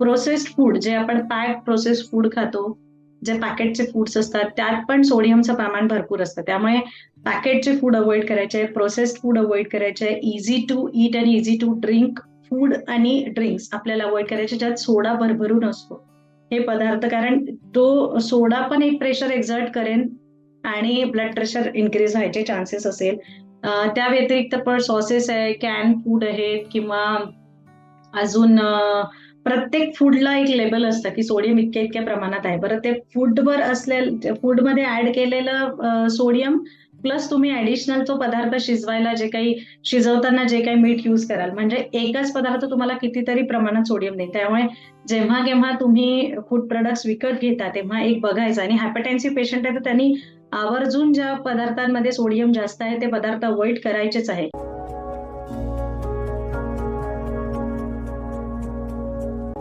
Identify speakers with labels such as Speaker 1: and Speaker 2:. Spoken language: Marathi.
Speaker 1: प्रोसेस्ड फूड जे आपण प्रोसेस्ड फूड खातो, जे पॅकेटचे फूड्स असतात त्यात पण सोडियमचं प्रमाण भरपूर असतं. त्यामुळे पॅकेटचे फूड अवॉइड करायचे, प्रोसेस्ड फूड अवॉइड करायचे, इझी टू ईट आणि इझी टू ड्रिंक फूड आणि ड्रिंक्स आपल्याला अवॉइड करायचे ज्यात सोडा भरभरून असतो. हे पदार्थ, कारण तो सोडा पण एक प्रेशर एक्झर्ट करेन आणि ब्लड प्रेशर इन्क्रीज व्हायचे चान्सेस असेल. त्या व्यतिरिक्त पण सॉसेस आहे, कॅन फूड आहेत किंवा अजून प्रत्येक फूडला एक लेबल असतं की सोडियम इतक्या इतक्या प्रमाणात आहे. बरं, ते फूडवर फूडमध्ये ऍड केलेलं सोडियम प्लस तुम्ही ऍडिशनल तो पदार्थ शिजवायला जे काही शिजवताना जे काही मीठ युज कराल, म्हणजे एकच पदार्थ तुम्हाला कितीतरी प्रमाणात सोडियम देईल. त्यामुळे जेव्हा केव्हा तुम्ही फूड प्रोडक्ट्स विकत घेता तेव्हा एक बघायचं. आणि हायपरटेन्सिव्ह पेशंट आहे तर त्यांनी आवर्जून ज्या पदार्थांमध्ये सोडियम जास्त आहे ते पदार्थ अवॉइड करायचेच आहे.